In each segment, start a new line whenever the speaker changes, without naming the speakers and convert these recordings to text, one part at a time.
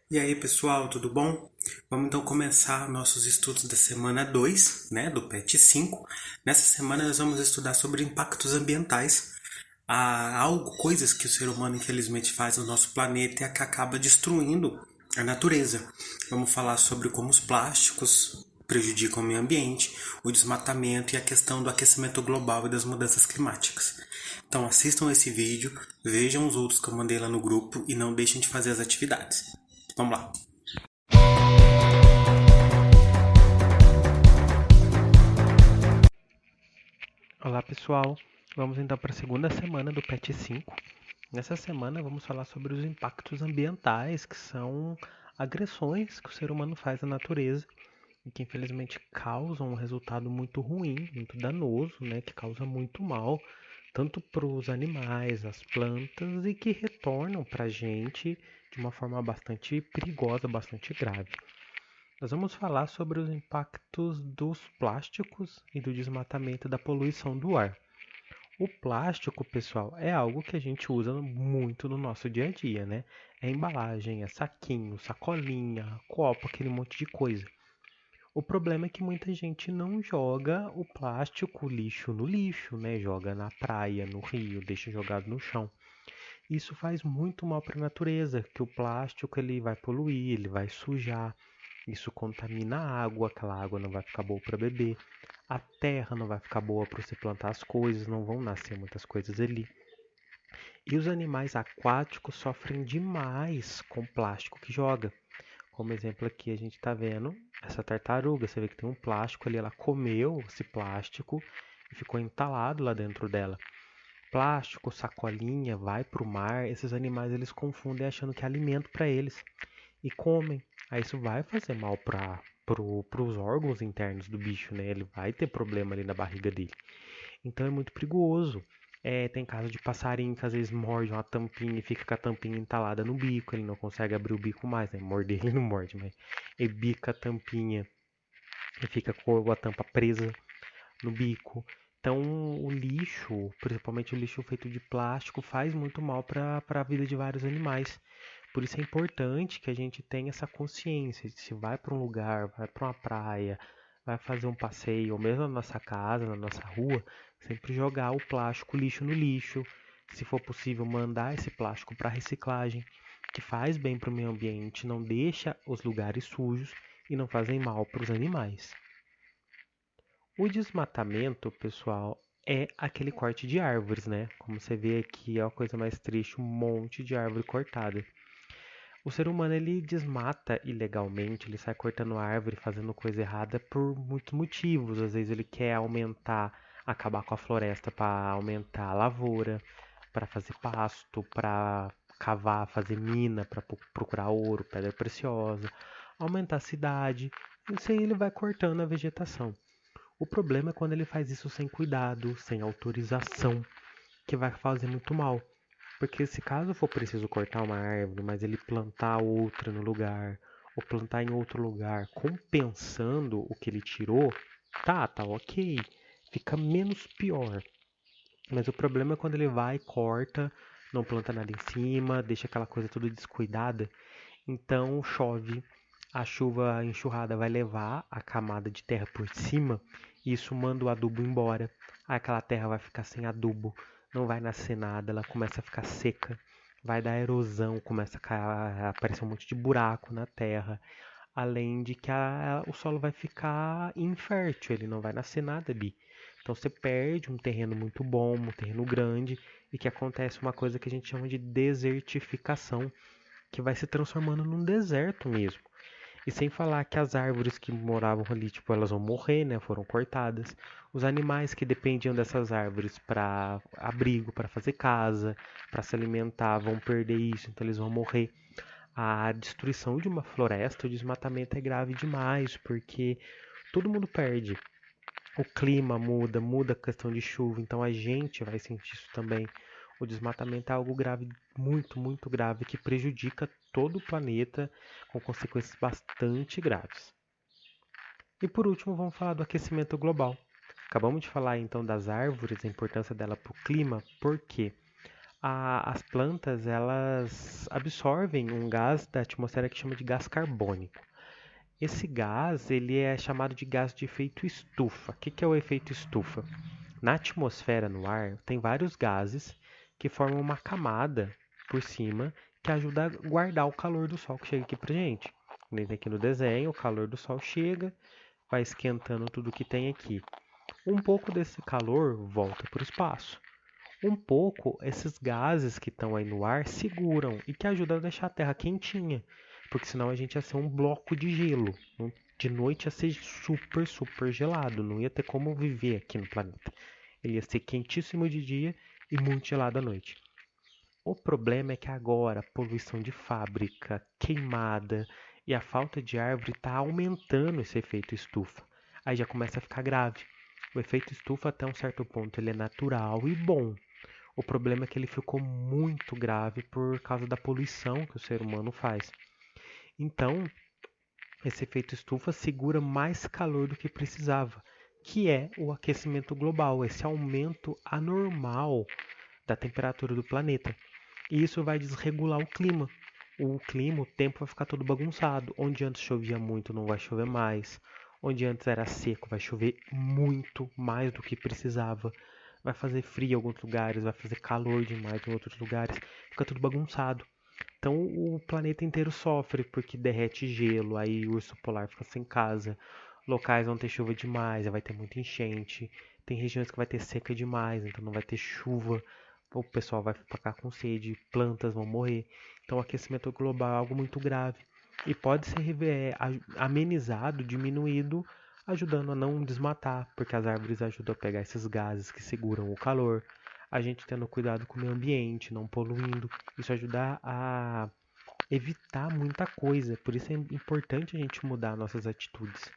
E aí, pessoal, tudo bom? Vamos então começar nossos estudos da semana 2, né, do PET 5. Nessa semana nós vamos estudar sobre impactos ambientais. Há coisas que o ser humano infelizmente faz no nosso planeta e que acaba destruindo a natureza. Vamos falar sobre como os plásticos prejudicam o meio ambiente, o desmatamento e a questão do aquecimento global e das mudanças climáticas. Então assistam esse vídeo, vejam os outros que eu mandei lá no grupo e não deixem de fazer as atividades. Vamos lá.
Olá pessoal, vamos então para a segunda semana do PET 5. Nessa semana vamos falar sobre os impactos ambientais, que são agressões que o ser humano faz à natureza e que infelizmente causam um resultado muito ruim, muito danoso, né, que causa muito mal, tanto para os animais, as plantas e que retornam para a gente de uma forma bastante perigosa, bastante grave. Nós vamos falar sobre os impactos dos plásticos e do desmatamento da poluição do ar. O plástico, pessoal, é algo que a gente usa muito no nosso dia a dia, né? É embalagem, é saquinho, sacolinha, copo, aquele monte de coisa. O problema é que muita gente não joga o plástico, o lixo no lixo, né? Joga na praia, no rio, deixa jogado no chão. Isso faz muito mal para a natureza, que o plástico ele vai poluir, ele vai sujar. Isso contamina a água, aquela água não vai ficar boa para beber. A terra não vai ficar boa para você plantar as coisas, não vão nascer muitas coisas ali. E os animais aquáticos sofrem demais com o plástico que joga. Como exemplo aqui a gente está vendo essa tartaruga, você vê que tem um plástico ali, ela comeu esse plástico e ficou entalado lá dentro dela. Plástico, sacolinha, vai para o mar, esses animais eles confundem achando que é alimento para eles e comem. Aí isso vai fazer mal para os órgãos internos do bicho, né? Ele vai ter problema ali na barriga dele. Então é muito perigoso. Tem caso de passarinho que às vezes morde uma tampinha e fica com a tampinha entalada no bico, ele não consegue abrir o bico mais, né? Morder ele não morde, mas ele bica a tampinha e fica com a tampa presa no bico. Então o lixo, principalmente o lixo feito de plástico, faz muito mal para a vida de vários animais. Por isso é importante que a gente tenha essa consciência de se vai para um lugar, vai para uma praia, vai fazer um passeio, ou mesmo na nossa casa, na nossa rua, sempre jogar o plástico, o lixo no lixo. Se for possível, mandar esse plástico para reciclagem, que faz bem para o meio ambiente, não deixa os lugares sujos e não fazem mal para os animais. O desmatamento, pessoal, é aquele corte de árvores, né? Como você vê aqui, é a coisa mais triste, um monte de árvore cortada. O ser humano ele desmata ilegalmente, ele sai cortando árvore, fazendo coisa errada por muitos motivos. Às vezes ele quer aumentar, acabar com a floresta para aumentar a lavoura, para fazer pasto, para cavar, fazer mina, para procurar ouro, pedra preciosa, aumentar a cidade. Isso aí ele vai cortando a vegetação. O problema é quando ele faz isso sem cuidado, sem autorização, que vai fazer muito mal. Porque se caso for preciso cortar uma árvore, mas ele plantar outra no lugar, ou plantar em outro lugar, compensando o que ele tirou, tá ok. Fica menos pior. Mas o problema é quando ele vai, corta, não planta nada em cima, deixa aquela coisa toda descuidada. Então chove, a chuva, a enxurrada vai levar a camada de terra por cima, e isso manda o adubo embora. Aquela terra vai ficar sem adubo, não vai nascer nada, ela começa a ficar seca, vai dar erosão, começa a aparecer um monte de buraco na terra, além de que o solo vai ficar infértil, ele não vai nascer nada ali. Então você perde um terreno muito bom, um terreno grande, e que acontece uma coisa que a gente chama de desertificação, que vai se transformando num deserto mesmo. E sem falar que as árvores que moravam ali, tipo, elas vão morrer, né? Foram cortadas. Os animais que dependiam dessas árvores para abrigo, para fazer casa, para se alimentar, vão perder isso, então eles vão morrer. A destruição de uma floresta, o desmatamento é grave demais, porque todo mundo perde. O clima muda, muda a questão de chuva, então a gente vai sentir isso também. O desmatamento é algo grave, muito, muito grave, que prejudica todo o planeta com consequências bastante graves. E por último, vamos falar do aquecimento global. Acabamos de falar então das árvores, a importância dela para o clima, por quê? As plantas, elas absorvem um gás da atmosfera que chama de gás carbônico. Esse gás, ele é chamado de gás de efeito estufa. O que é o efeito estufa? Na atmosfera, no ar, tem vários gases que formam uma camada por cima que ajuda a guardar o calor do sol que chega aqui pra gente. Nem aqui no desenho, o calor do sol chega, vai esquentando tudo que tem aqui. Um pouco desse calor volta para o espaço. Um pouco, esses gases que estão aí no ar seguram e que ajudam a deixar a Terra quentinha, porque senão a gente ia ser um bloco de gelo. De noite ia ser super, super gelado, não ia ter como viver aqui no planeta. Ele ia ser quentíssimo de dia e muito gelado à noite. O problema é que agora a poluição de fábrica, queimada e a falta de árvore está aumentando esse efeito estufa. Aí já começa a ficar grave. O efeito estufa até um certo ponto ele é natural e bom. O problema é que ele ficou muito grave por causa da poluição que o ser humano faz. Então, esse efeito estufa segura mais calor do que precisava, que é o aquecimento global, esse aumento anormal da temperatura do planeta. E isso vai desregular o clima. O tempo vai ficar todo bagunçado. Onde antes chovia muito, não vai chover mais. Onde antes era seco, vai chover muito mais do que precisava. Vai fazer frio em alguns lugares, vai fazer calor demais em outros lugares. Fica tudo bagunçado. Então o planeta inteiro sofre porque derrete gelo, aí o urso polar fica sem casa. Locais vão ter chuva demais, aí vai ter muita enchente. Tem regiões que vai ter seca demais, então não vai ter chuva. O pessoal vai ficar com sede, plantas vão morrer. Então o aquecimento global é algo muito grave e pode ser amenizado, diminuído, ajudando a não desmatar, porque as árvores ajudam a pegar esses gases que seguram o calor. A gente tendo cuidado com o meio ambiente, não poluindo, isso ajuda a evitar muita coisa. Por isso é importante a gente mudar nossas atitudes,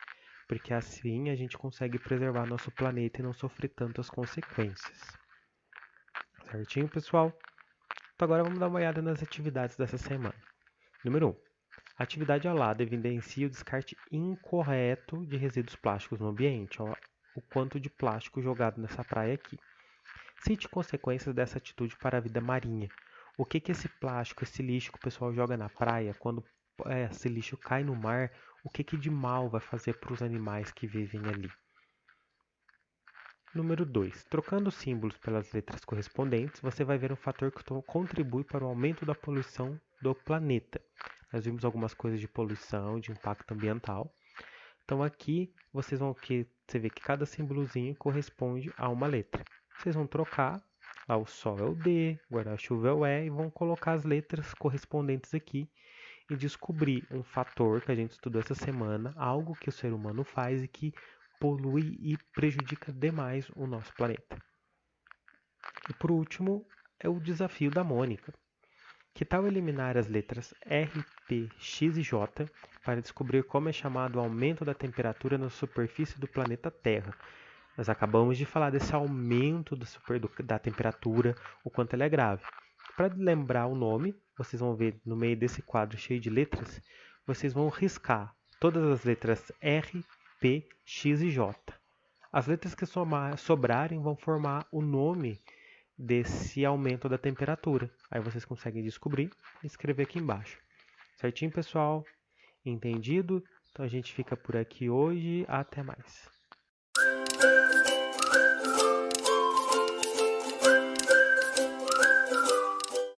porque assim a gente consegue preservar nosso planeta e não sofrer tantas consequências. Certinho, pessoal? Então agora vamos dar uma olhada nas atividades dessa semana. Número 1. A atividade ao lado evidencia o descarte incorreto de resíduos plásticos no ambiente. Ó, o quanto de plástico jogado nessa praia aqui. Cite consequências dessa atitude para a vida marinha. O que esse plástico, esse lixo que o pessoal joga na praia, quando esse lixo cai no mar, o que de mal vai fazer para os animais que vivem ali? Número 2. Trocando os símbolos pelas letras correspondentes, você vai ver um fator que contribui para o aumento da poluição do planeta. Nós vimos algumas coisas de poluição, de impacto ambiental. Então aqui você vê que cada símbolozinho corresponde a uma letra. Vocês vão trocar, lá o sol é o D, o guarda-chuva é o E, e vão colocar as letras correspondentes aqui e descobrir um fator que a gente estudou essa semana, algo que o ser humano faz e que polui e prejudica demais o nosso planeta. E por último, é o desafio da Mônica. Que tal eliminar as letras R, P, X e J para descobrir como é chamado o aumento da temperatura na superfície do planeta Terra? Nós acabamos de falar desse aumento da temperatura, o quanto ela é grave. Para lembrar o nome, vocês vão ver no meio desse quadro cheio de letras, vocês vão riscar todas as letras R, P, X e J. As letras que sobrarem vão formar o nome desse aumento da temperatura. Aí vocês conseguem descobrir e escrever aqui embaixo. Certinho, pessoal? Entendido? Então a gente fica por aqui hoje. Até mais.